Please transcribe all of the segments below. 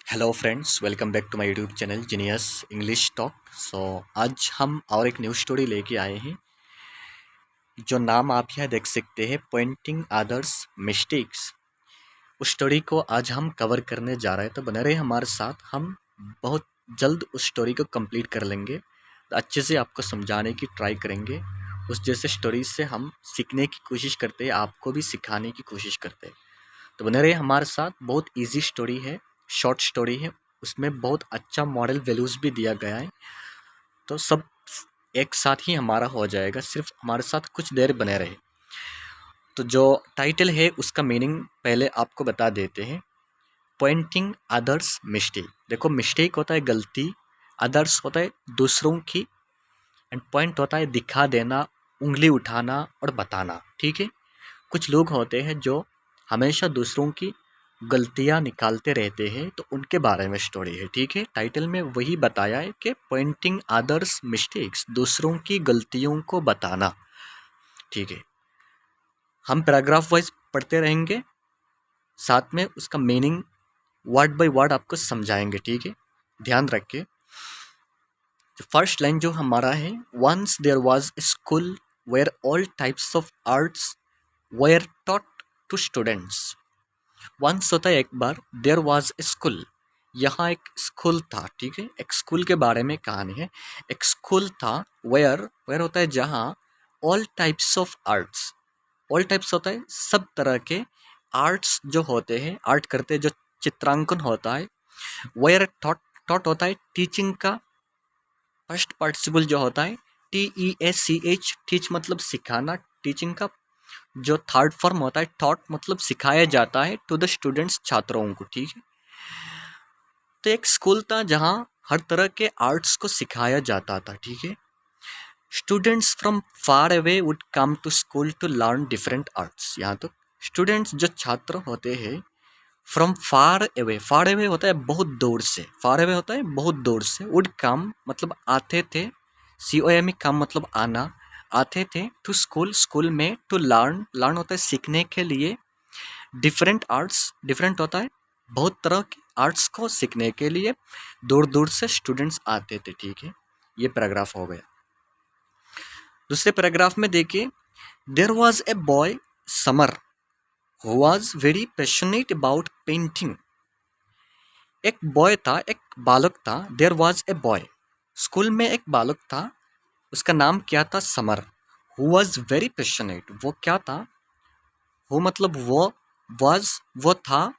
Hello friends, welcome back to my YouTube channel genius English talk. आज हम और एक न्यू स्टोरी लेके आए हैं जो नाम आप यहाँ देख सकते हैं, पॉइंटिंग अदर्स मिस्टेक्स। उस स्टोरी को आज हम कवर करने जा रहे हैं, तो बने रहे हमारे साथ। हम बहुत जल्द उस स्टोरी को कंप्लीट कर लेंगे, तो अच्छे से आपको समझाने की ट्राई करेंगे। उस जैसे स्टोरी से हम सीखने की कोशिश करते हैं, आपको भी सिखाने की कोशिश करते हैं। तो बने रहे हमारे साथ। बहुत इजी स्टोरी है, शॉर्ट स्टोरी है, उसमें बहुत अच्छा मॉरल वैल्यूज़ भी दिया गया है। तो सब एक साथ ही हमारा हो जाएगा, सिर्फ हमारे साथ कुछ देर बने रहे। तो जो टाइटल है उसका मीनिंग पहले आपको बता देते हैं। Pointing others mistake. देखो, मिस्टेक होता है गलती, अदर्स होता है दूसरों की, एंड पॉइंट होता है दिखा देना, उंगली उठाना और बताना। ठीक है। कुछ लोग होते हैं जो हमेशा दूसरों की गलतियां निकालते रहते हैं, तो उनके बारे में स्टोरी है। ठीक है। टाइटल में वही बताया है कि पॉइंटिंग अदर्स मिस्टेक्स, दूसरों की गलतियों को बताना। ठीक है। हम पैराग्राफ वाइज पढ़ते रहेंगे, साथ में उसका मीनिंग वर्ड बाय वर्ड आपको समझाएंगे। ठीक है। ध्यान रखिए। फर्स्ट लाइन जो हमारा है, once there was a school where all types of arts were taught to students. Once होता है एक बार, देयर वाज ए स्कूल, यहाँ एक स्कूल था। ठीक है। एक स्कूल के बारे में कहानी है। एक स्कूल था, वेयर वेयर होता है जहाँ, all types of arts, all types होता है सब तरह के आर्ट्स जो होते हैं, आर्ट करते हैं, जो चित्रांकन होता है। वेयर टॉट, टॉट होता है टीचिंग का फर्स्ट पार्टिसिपल जो होता है, TEACH, टीच मतलब सिखाना, टीचिंग का जो थर्ड फॉर्म होता है, टॉट मतलब सिखाया जाता है, टू द स्टूडेंट्स, छात्रों को। ठीक है। तो एक स्कूल था जहाँ हर तरह के आर्ट्स को सिखाया जाता था। ठीक है। Students from far away would come to school to learn different arts. यहाँ तो स्टूडेंट्स जो छात्र होते हैं, फ्रॉम फार अवे होता है बहुत दूर से, फार अवे होता है बहुत दूर से, वुड कम मतलब आते थे, COME कम मतलब आना, आते थे, टू स्कूल स्कूल में, टू लर्न, लर्न होता है सीखने के लिए, डिफरेंट आर्ट्स, डिफरेंट होता है बहुत तरह के आर्ट्स को सीखने के लिए दूर दूर से स्टूडेंट्स आते थे। ठीक है। ये पैराग्राफ हो गया। दूसरे पैराग्राफ में देखिए, there was a boy Samar who was very passionate about painting. एक बॉय था, एक बालक था। There was a boy, school में एक बालक था, उसका नाम क्या था, Samar. Who was very passionate, वो क्या था, वो मतलब वो, वाज वो था,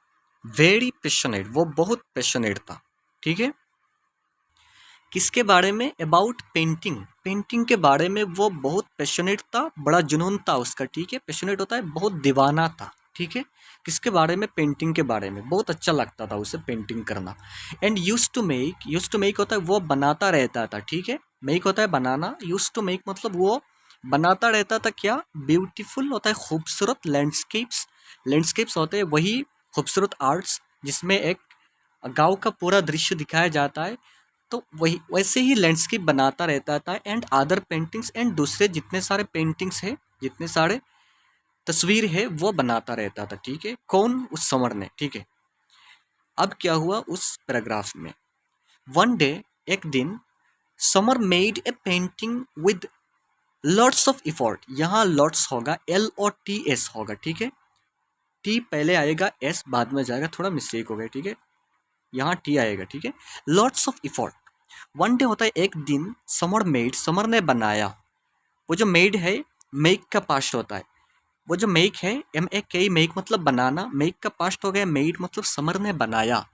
वेरी पैशनेट वो बहुत पैशनेट था। ठीक है। किसके बारे में, अबाउट पेंटिंग, पेंटिंग के बारे में वो बहुत पैशनेट था, बड़ा जुनून था उसका। ठीक है। पैशनेट होता है बहुत दीवाना था। ठीक है। किसके बारे में, पेंटिंग के बारे में, बहुत अच्छा लगता था उसे पेंटिंग करना। एंड यूज टू मेक होता है वो बनाता रहता था। ठीक है। मेक होता है बनाना, यूज टू मेक मतलब वो बनाता रहता था। क्या, ब्यूटीफुल होता है खूबसूरत, लैंडस्केप्स, लैंडस्केप्स होते हैं वही खूबसूरत आर्ट्स जिसमें एक गांव का पूरा दृश्य दिखाया जाता है, तो वही वैसे ही लैंडस्केप बनाता रहता था। एंड अदर पेंटिंग्स, एंड दूसरे जितने सारे पेंटिंग्स है, जितने सारे तस्वीर है, वो बनाता रहता था। ठीक है। कौन, उस समर ने। ठीक है। अब क्या हुआ उस पैराग्राफ में, वन डे, एक दिन, summer made a painting with lots of effort. यहाँ लॉट्स होगा, LOTS होगा। ठीक है। T पहले आएगा, S बाद में जाएगा, थोड़ा मिस्टेक हो गया। ठीक है। यहाँ T आएगा। ठीक है। Lots of effort, one day होता है एक दिन, समर मेड, समर ने बनाया। वो जो मेड है, मेक का पास्ट होता है, वो जो मेक है, MAK, मेक मतलब बनाना, मेक का पास्ट हो गया मेड, मतलब समर ने बनाया।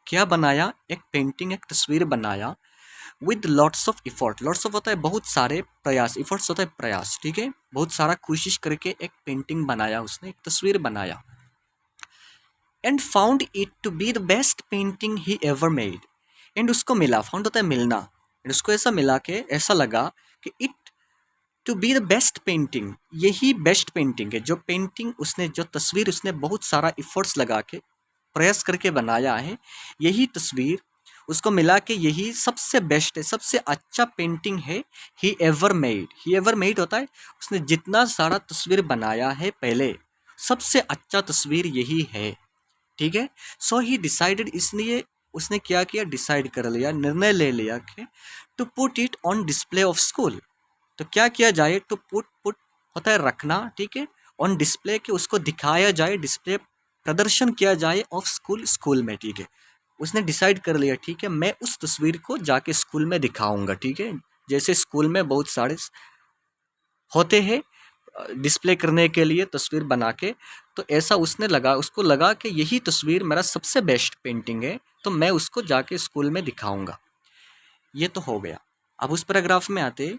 क्या बनाया, एक पेंटिंग, एक तस्वीर बनाया, with lots of effort, lots of होता है बहुत सारे, प्रयास, इफोर्ट्स होता है प्रयास। ठीक है। बहुत सारा कोशिश करके एक पेंटिंग बनाया उसने, एक तस्वीर बनाया। And found it to be the best painting he ever made. And उसको मिला, फाउंड होता है मिलना, एंड उसको ऐसा मिला के ऐसा लगा कि it to be the best painting, यही बेस्ट पेंटिंग है। जो पेंटिंग उसने, जो तस्वीर उसने बहुत सारा इफर्ट्स लगा के प्रयास करके बनाया है, यही तस्वीर उसको मिला के यही सबसे बेस्ट है, सबसे अच्छा पेंटिंग है, ही एवर मेड। ही एवर मेड होता है उसने जितना सारा तस्वीर बनाया है पहले, सबसे अच्छा तस्वीर यही है। ठीक है। सो ही डिसाइडेड, इसलिए उसने क्या किया, डिसाइड कर लिया, निर्णय ले लिया कि to put it on display of school. तो क्या किया जाए, टू पुट होता है रखना, ठीक है, ऑन डिस्प्ले के उसको दिखाया जाए, डिस्प्ले प्रदर्शन किया जाए ऑफ स्कूल, स्कूल में, ठीक है। उसने डिसाइड कर लिया, ठीक है, मैं उस तस्वीर को जाके स्कूल में दिखाऊंगा, ठीक है। जैसे स्कूल में बहुत सारे होते हैं डिस्प्ले करने के लिए तस्वीर बना के, तो ऐसा उसको लगा कि यही तस्वीर मेरा सबसे बेस्ट पेंटिंग है, तो मैं उसको जाके स्कूल में दिखाऊंगा। ये तो हो गया। अब उस पैराग्राफ में आते,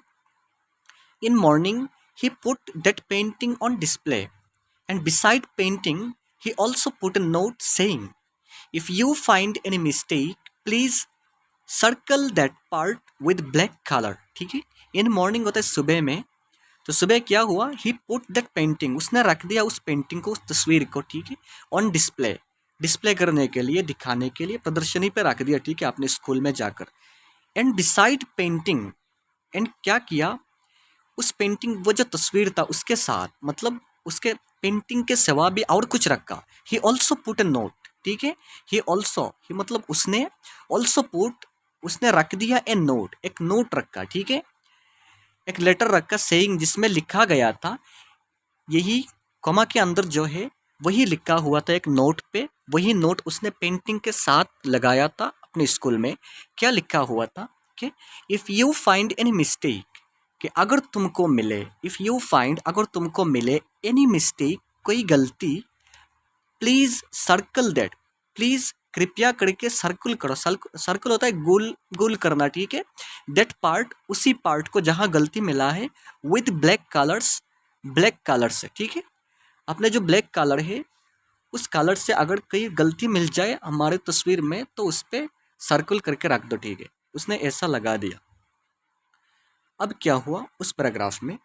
in morning he put that painting on display and beside painting he also put a note saying if you find any mistake please circle that part with black colour, ठीक है। इन मॉर्निंग होता है सुबह में, तो सुबह क्या हुआ, ही पुट दैट पेंटिंग, उसने रख दिया उस पेंटिंग को, उस तस्वीर को, ठीक है, ऑन डिस्प्ले, डिस्प्ले करने के लिए, दिखाने के लिए, प्रदर्शनी पे रख दिया, ठीक है, अपने स्कूल में जाकर। एंड बिसाइड पेंटिंग, एंड क्या किया, उस पेंटिंग, वो जो तस्वीर था उसके साथ, मतलब उसके पेंटिंग के सिवा भी और कुछ रखा। He also put a note, ठीक है, ही ऑल्सो, ही मतलब उसने, ऑल्सो पुट, उसने रख दिया ए नोट, एक नोट रखा, ठीक है, एक लेटर रखा, सेइंग, जिसमें लिखा गया था, यही कॉमा के अंदर जो है वही लिखा हुआ था एक नोट पे, वही नोट उसने पेंटिंग के साथ लगाया था अपने स्कूल में। क्या लिखा हुआ था कि if you find any mistake, कि अगर तुमको मिले, इफ़ यू फाइंड, अगर तुमको मिले, एनी मिस्टेक, कोई गलती, प्लीज़ सर्कल दैट, प्लीज़ कृपया करके सर्कल करो, सर्कल होता है गोल गोल करना, ठीक है, दैट पार्ट, उसी पार्ट को जहाँ गलती मिला है, with black colours, black colour से, ठीक है, अपने जो ब्लैक कलर है उस कलर से अगर कहीं गलती मिल जाए हमारे तस्वीर में तो उस पर सर्कल करके रख दो, ठीक है। उसने ऐसा लगा दिया। अब क्या हुआ उस पैराग्राफ में,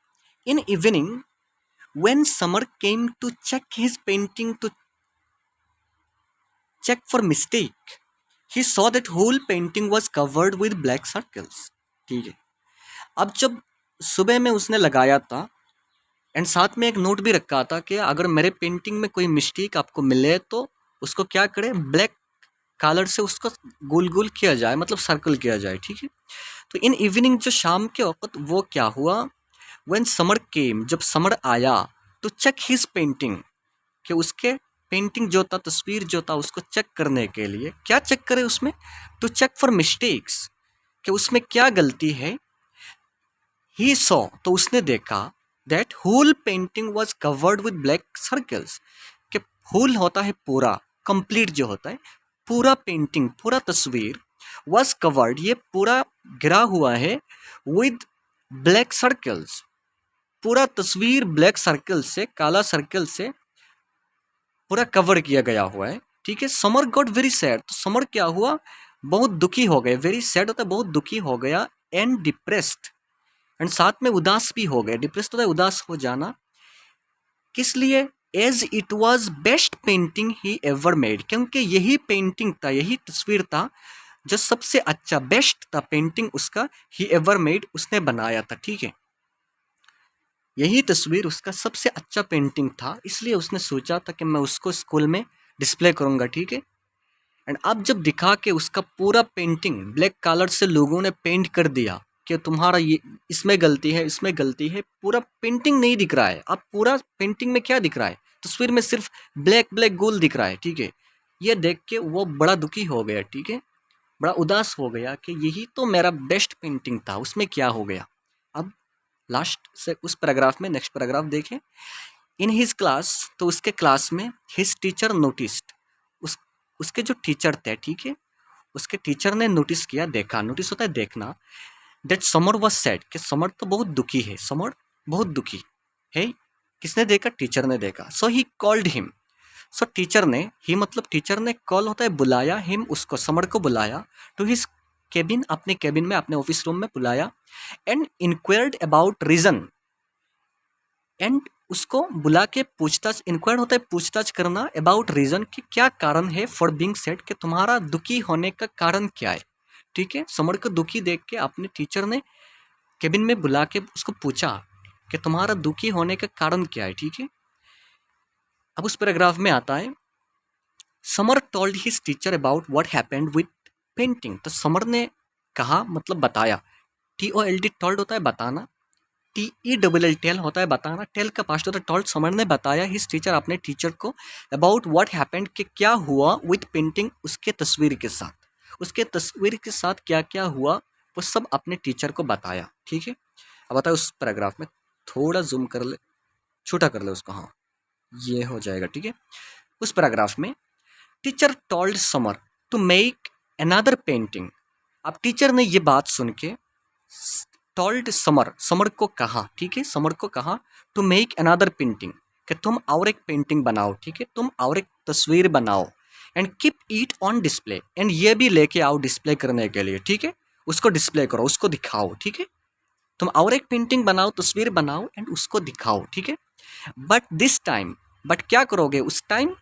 in evening when Samar came to check his painting, to check for mistake, he saw that whole painting was covered with black circles, ठीक है। अब जब सुबह में उसने लगाया था, एंड साथ में एक नोट भी रखा था कि अगर मेरे पेंटिंग में कोई मिस्टेक आपको मिले तो उसको क्या करें, ब्लैक कलर से उसको गोल गोल किया जाए, मतलब सर्कल किया जाए, ठीक है। तो इन इवनिंग, जो शाम के वक्त, वो क्या हुआ, व्हेन समर केम, जब समर आया, तो चेक हिज पेंटिंग, कि उसके पेंटिंग जो था, तस्वीर जो था, उसको चेक करने के लिए, क्या चेक करे उसमें, टू चेक फॉर मिस्टेक्स, कि उसमें क्या गलती है। ही सॉ, तो उसने देखा, that whole painting was covered with black circles, कि होल होता है पूरा, कंप्लीट जो होता है, पूरा पेंटिंग, पूरा तस्वीर, वॉज कवर्ड, ये पूरा घिरा हुआ है, विद ब्लैक सर्कल्स, पूरा तस्वीर ब्लैक सर्कल से, काला सर्कल से पूरा कवर किया गया हुआ है, ठीक है। समर गॉट वेरी सैड, तो समर क्या हुआ, बहुत दुखी हो गए, वेरी सैड होता है बहुत दुखी हो गया, एंड डिप्रेस्ड, एंड साथ में उदास भी हो गए, डिप्रेस्ड होता है उदास हो जाना, किस लिए, as it was best painting he ever made, क्योंकि यही पेंटिंग था, यही तस्वीर था जो सबसे अच्छा, बेस्ट था पेंटिंग उसका, ही एवर मेड, उसने बनाया था, ठीक है। यही तस्वीर उसका सबसे अच्छा पेंटिंग था, इसलिए उसने सोचा था कि मैं उसको स्कूल में डिस्प्ले करूंगा, ठीक है। एंड अब जब दिखा के उसका पूरा पेंटिंग ब्लैक कलर से लोगों ने पेंट कर दिया कि तुम्हारा ये, इसमें गलती है, इसमें गलती है, पूरा पेंटिंग नहीं दिख रहा है, अब पूरा पेंटिंग में क्या दिख रहा है, तस्वीर में सिर्फ ब्लैक ब्लैक गोल दिख रहा है, ठीक है। ये देख के वो बड़ा दुखी हो गया, ठीक है, बड़ा उदास हो गया कि यही तो मेरा बेस्ट पेंटिंग था, उसमें क्या हो गया। अब लास्ट से उस पैराग्राफ में, नेक्स्ट पैराग्राफ देखें, इन हिज क्लास, तो उसके क्लास में, हिज टीचर नोटिस्ड, उसके जो टीचर थे, ठीक है, उसके टीचर ने नोटिस किया, देखा, नोटिस होता है देखना, दैट समर वॉज सैड, कि समर तो बहुत दुखी है, समर बहुत दुखी है, किसने देखा, टीचर ने देखा। So he called him, so teacher ने, ही मतलब टीचर ने, कॉल होता है बुलाया, हिम उसको, समर को बुलाया, टू हिज केबिन, अपने केबिन में, अपने ऑफिस रूम में बुलाया, and inquired about reason, and उसको बुला के पूछताछ, इंक्वायर होता है पूछताछ करना, अबाउट रीजन, कि क्या कारण है, फॉर बीइंग सैड, कि तुम्हारा दुखी होने का कारण क्या है, ठीक है। समर को दुखी देख के अपने टीचर ने केबिन में बुला के उसको पूछा कि तुम्हारा दुखी होने का कारण क्या है, ठीक है। अब उस पैराग्राफ में आता है, summer told his teacher about what happened with painting, तो समर ने कहा मतलब बताया। TOLD टोल्ड होता है बताना, TELL होता है बताना, टेल का पास्ट होता है टोल्ड। समर ने बताया हिज टीचर अपने टीचर को अबाउट व्हाट हैपेंड कि क्या हुआ विद पेंटिंग उसके तस्वीर के साथ, उसके तस्वीर के साथ क्या क्या हुआ वो सब अपने टीचर को बताया। ठीक है, अब बताओ उस पैराग्राफ में थोड़ा जूम कर ले, छोटा कर ले उसको, हाँ ये हो जाएगा। ठीक है, उस पैराग्राफ में teacher told Samar to make another painting. अब टीचर ने ये बात सुन के टोल्ड समर, समर को कहा, ठीक है, समर को कहा टू मेक अनदर पेंटिंग कि तुम और एक पेंटिंग बनाओ, ठीक है, तुम और एक तस्वीर बनाओ, and keep it on display, and ये भी लेके आओ डिस्प्ले करने के लिए। ठीक है, उसको डिस्प्ले करो, उसको दिखाओ। ठीक है, तुम और एक पेंटिंग बनाओ, तस्वीर बनाओ एंड उसको दिखाओ। ठीक है, बट दिस टाइम, बट क्या करोगे उस time,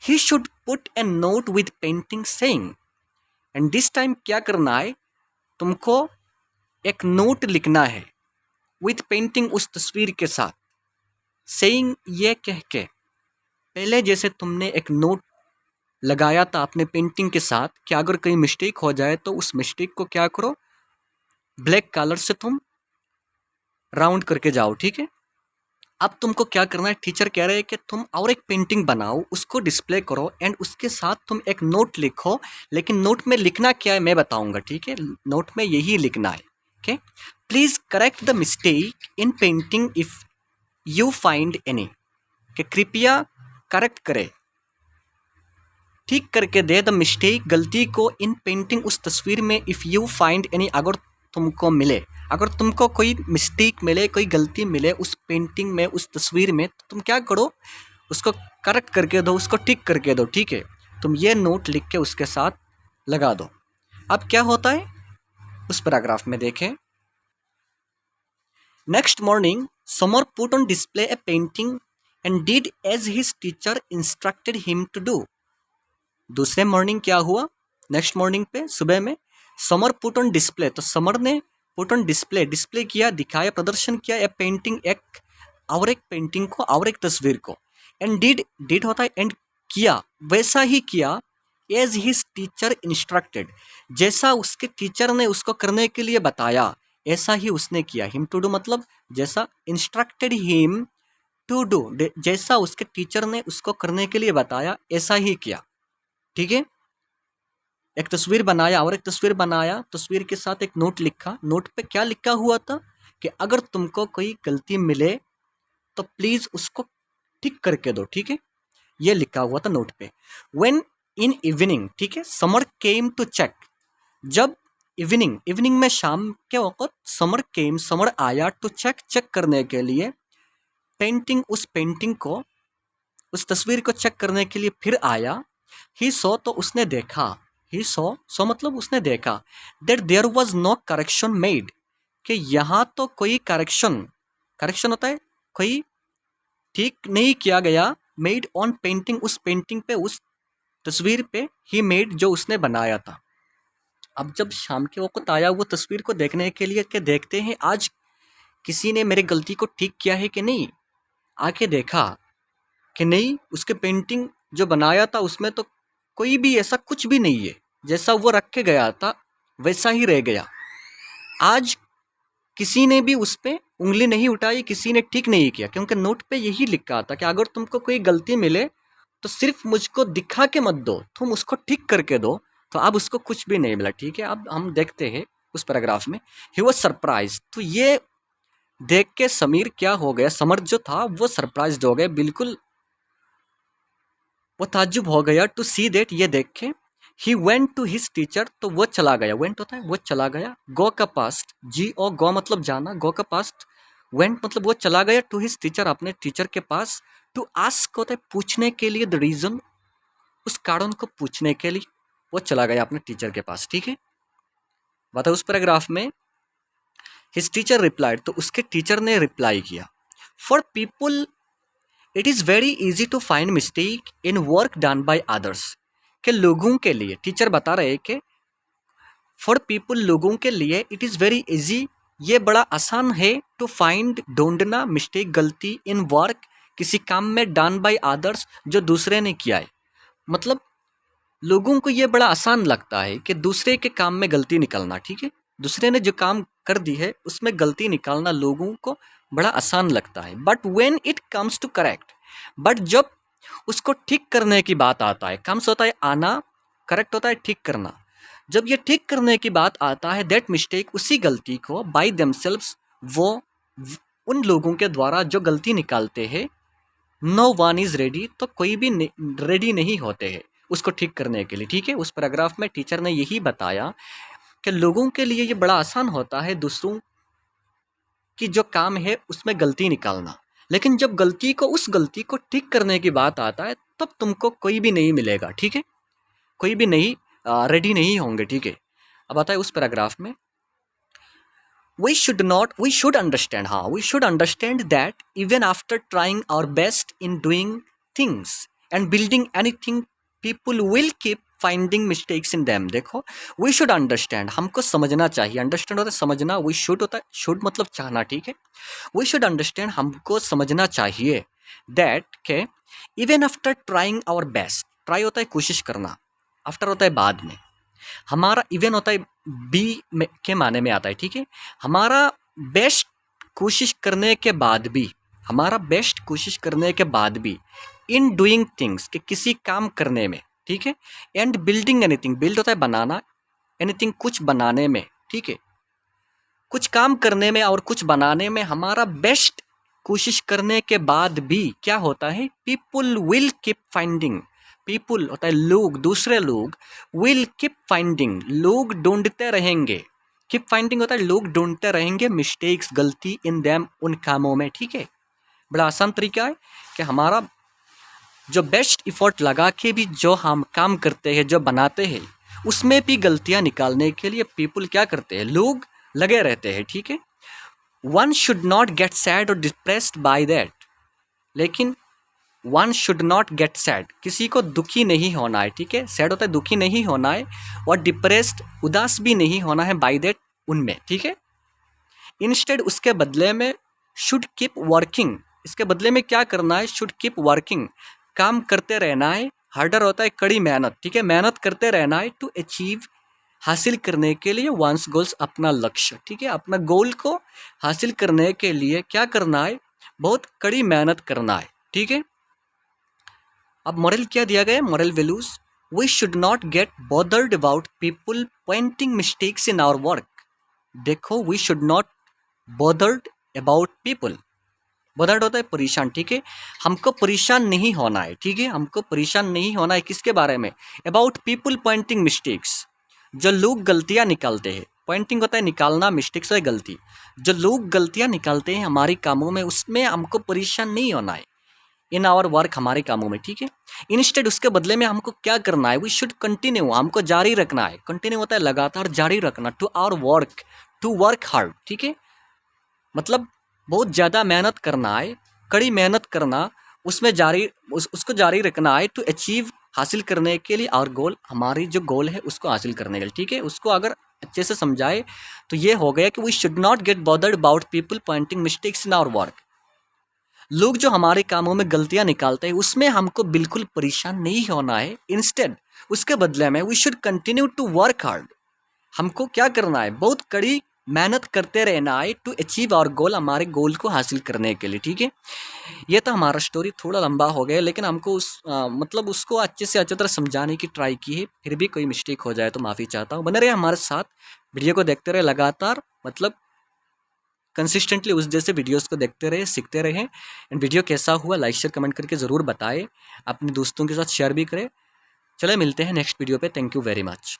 he should put A note with painting saying, and this time क्या करना है, तुमको एक नोट लिखना है विद पेंटिंग उस तस्वीर के साथ, सेइंग ये कह के, पहले जैसे तुमने एक नोट लगाया था अपने पेंटिंग के साथ कि अगर कहीं मिस्टेक हो जाए तो उस मिस्टेक को क्या करो, ब्लैक कलर से तुम राउंड करके जाओ। ठीक है, अब तुमको क्या करना है, टीचर कह रहे हैं कि तुम और एक पेंटिंग बनाओ, उसको डिस्प्ले करो एंड उसके साथ तुम एक नोट लिखो, लेकिन नोट में लिखना क्या है मैं बताऊंगा। ठीक है, नोट में यही लिखना है। Okay, please correct the mistake in painting if you find any, कि कृपया करेक्ट करे, ठीक करके दे द मिस्टेक, गलती को, इन पेंटिंग उस तस्वीर में, इफ़ यू फाइंड एनी, अगर तुमको मिले, अगर तुमको कोई मिस्टेक मिले, कोई गलती मिले उस पेंटिंग में, उस तस्वीर में, तो तुम क्या करो, उसको करेक्ट करके दो, उसको टिक करके दो। ठीक है, तुम ये नोट लिख के उसके साथ लगा दो। अब क्या होता है उस पैराग्राफ में देखें, next morning Samar put on display a painting and did as his teacher instructed him to do. दूसरे मॉर्निंग क्या हुआ, नेक्स्ट मॉर्निंग पे सुबह में समर पुट ऑन डिस्प्ले, तो समर ने पुट ऑन डिस्प्ले, डिस्प्ले किया, दिखाया, प्रदर्शन किया, ए पेंटिंग, एक और एक पेंटिंग को, और एक तस्वीर को, एंड डिड, डिड होता है एंड किया, वैसा ही किया, एज हिज टीचर इंस्ट्रक्टेड, जैसा उसके टीचर ने उसको करने के लिए बताया ऐसा ही उसने किया। हिम टू डू मतलब जैसा, इंस्ट्रक्टेड हिम टू डू, जैसा उसके टीचर ने उसको करने के लिए बताया ऐसा ही किया। ठीक है, एक तस्वीर बनाया और एक तस्वीर बनाया, तस्वीर के साथ एक नोट लिखा, नोट पे क्या लिखा हुआ था कि अगर तुमको कोई गलती मिले तो प्लीज उसको ठीक करके दो। ठीक है, ये लिखा हुआ था नोट पे। व्हेन इन इवनिंग, ठीक है, समर केम टू चेक, जब इवनिंग, इवनिंग में शाम के वक्त, समर केम, समर आया, टू चेक, चेक करने के लिए, पेंटिंग, उस पेंटिंग को, उस तस्वीर को चेक करने के लिए फिर आया। ही सो, तो उसने देखा, ही सो मतलब उसने देखा, that there was no correction made, कि यहाँ तो कोई करेक्शन, करेक्शन होता है कोई ठीक नहीं किया गया, मेड ऑन पेंटिंग, उस पेंटिंग पे, उस तस्वीर पे, ही मेड जो उसने बनाया था। अब जब शाम के वक्त आया वो तस्वीर को देखने के लिए कि देखते हैं आज किसी ने मेरी गलती को ठीक किया है कि नहीं, आके देखा कि नहीं, उसके पेंटिंग जो बनाया था उसमें तो कोई भी ऐसा कुछ भी नहीं है, जैसा वो रख के गया था वैसा ही रह गया। आज किसी ने भी उस पर उंगली नहीं उठाई, किसी ने ठीक नहीं किया, क्योंकि नोट पे यही लिखा था कि अगर तुमको कोई गलती मिले तो सिर्फ मुझको दिखा के मत दो, तुम उसको ठीक करके दो। तो अब उसको कुछ भी नहीं मिला। ठीक है, अब हम देखते हैं उस पैराग्राफ में, ही वाज सरप्राइज, तो ये देख के समीर क्या हो गया, समर जो था वो सरप्राइज्ड हो गया, बिल्कुल वो ताज्जुब हो गया, टू सी दैट, ये देख के, he went to his teacher, तो वो चला गया, वेंट होता है वो चला गया, गो का पास्ट, जी ओ गो मतलब जाना, गो का पास्ट, वेंट मतलब वो चला गया, टू हिज टीचर अपने टीचर के पास, टू आस्क होता है पूछने के लिए, द रीजन उस कारण को पूछने के लिए वो चला गया अपने टीचर के पास। ठीक है, बताओ उस पैराग्राफ में हिज टीचर रिप्लाइड, तो उसके टीचर ने रिप्लाई किया, for people it is very easy to find mistake in work done by others, के लोगों के लिए, टीचर बता रहे हैं कि फॉर पीपल लोगों के लिए, इट इज़ वेरी इजी, ये बड़ा आसान है, टू फाइंड ढूंढना, मिस्टेक गलती, इन वर्क किसी काम में, डन बाय अदर्स जो दूसरे ने किया है, मतलब लोगों को ये बड़ा आसान लगता है कि दूसरे के काम में गलती निकालना, ठीक है, दूसरे ने जो काम कर दी है उसमें गलती निकालना लोगों को बड़ा आसान लगता है। But when it comes to correct, but जब उसको ठीक करने की बात आता है, कम्स होता है आना, करेक्ट होता है ठीक करना, जब ये ठीक करने की बात आता है, दैट मिस्टेक, उसी गलती को, बाय देमसेल्व्स, उन लोगों के द्वारा जो गलती निकालते हैं, नो वन इज रेडी, तो कोई भी रेडी नहीं होते हैं उसको ठीक करने के लिए, ठीक है। उस पैराग्राफ में टीचर ने यही बताया कि लोगों के लिए ये बड़ा आसान होता है दूसरों की जो काम है उसमें गलती निकालना, लेकिन जब उस गलती को ठीक करने की बात आता है तब तुमको कोई भी नहीं मिलेगा, ठीक है, कोई भी नहीं रेडी नहीं होंगे, ठीक है। अब आता है उस पैराग्राफ में, we should understand, हाँ, we should understand that even after trying our best in doing things and building anything, people will keep finding mistakes in them। देखो, we should understand, हमको समझना चाहिए, understand होता है समझना, we should होता है, should मतलब चाहना, ठीक है, we should understand, हमको समझना चाहिए, that के even after trying our best, try होता है कोशिश करना, after होता है बाद में, हमारा इवन होता है बी के माने में आता है, ठीक है, हमारा बेस्ट कोशिश करने के बाद भी, हमारा बेस्ट कोशिश करने के बाद भी, इन डूइंग थिंग्स, के किसी काम करने में, ठीक है, एंड बिल्डिंग एनीथिंग, बिल्ड होता है बनाना, एनीथिंग कुछ बनाने में, ठीक है, कुछ काम करने में और कुछ बनाने में हमारा बेस्ट कोशिश करने के बाद भी क्या होता है, people will keep finding, people होता है लोग, दूसरे लोग, विल कीप फाइंडिंग, लोग ढूंढते रहेंगे, कीप फाइंडिंग होता है लोग ढूंढते रहेंगे, मिस्टेक्स, गलती, इन देम, उन कामों में, ठीक है। बड़ा आसान तरीका है कि हमारा जो बेस्ट इफोर्ट लगा के भी जो हम काम करते हैं, जो बनाते हैं, उसमें भी गलतियां निकालने के लिए पीपुल क्या करते हैं, लोग लगे रहते हैं, ठीक है। One should not get sad और डिप्रेस्ड बाय दैट, लेकिन one should not get sad, किसी को दुखी नहीं होना है, ठीक है, सैड होता है दुखी नहीं होना है, और डिप्रेस्ड, उदास भी नहीं होना है, बाय दैट, उनमें, ठीक है। इंस्टेड, उसके बदले में, शुड कीप वर्किंग, इसके बदले में क्या करना है, शुड कीप वर्किंग, काम करते रहना है, हार्डर होता है कड़ी मेहनत, ठीक है, मेहनत करते रहना है, टू अचीव, हासिल करने के लिए, वंस गोल्स, अपना लक्ष्य, ठीक है, अपना गोल को हासिल करने के लिए क्या करना है, बहुत कड़ी मेहनत करना है, ठीक है। अब मॉरल क्या दिया गया है, moral values, we should not get bothered about people pointing mistakes in our work, देखो, we should not bothered about people, bothered होता है परेशान, ठीक है, हमको परेशान नहीं होना है, ठीक है, हमको परेशान नहीं होना है, किसके बारे में, अबाउट पीपल पॉइंटिंग मिस्टेक्स, जो लोग गलतियां निकालते हैं, पॉइंटिंग होता है निकालना, मिस्टेक्स है गलती, जो लोग गलतियां निकालते हैं हमारे कामों में, उसमें हमको परेशान नहीं होना है, इन आवर वर्क, हमारे कामों में, ठीक है। इंस्टेड, उसके बदले में हमको क्या करना है, वी शुड कंटिन्यू, हमको जारी रखना है, कंटिन्यू होता है लगातार जारी रखना, to our work, to work hard, ठीक है, मतलब बहुत ज़्यादा मेहनत करना है, कड़ी मेहनत करना, उसमें उसको जारी रखना है, टू अचीव, हासिल करने के लिए, और गोल, हमारी जो गोल है उसको हासिल करने के लिए, ठीक है। उसको अगर अच्छे से समझाए तो ये हो गया कि we should not get bothered about people pointing mistakes in our work, लोग जो हमारे कामों में गलतियां निकालते हैं उसमें हमको बिल्कुल परेशान नहीं होना है, इंस्टेड, उसके बदले में, we should continue to work hard, हमको क्या करना है, बहुत कड़ी मेहनत करते रहना है, टू अचीव आवर गोल, हमारे गोल को हासिल करने के लिए, ठीक है। ये तो हमारा स्टोरी थोड़ा लंबा हो गया, लेकिन हमको मतलब उसको अच्छे से अच्छी तरह समझाने की ट्राई की है, फिर भी कोई मिस्टेक हो जाए तो माफ़ी चाहता हूँ। बने रहे हमारे साथ, वीडियो को देखते रहे लगातार, मतलब कंसिस्टेंटली उस जैसे वीडियोस को देखते रहे, सीखते रहें। एंड वीडियो कैसा हुआ लाइक शेयर कमेंट करके ज़रूर बताएं, अपने दोस्तों के साथ शेयर भी करें। चले मिलते हैं नेक्स्ट वीडियो पे, थैंक यू वेरी मच।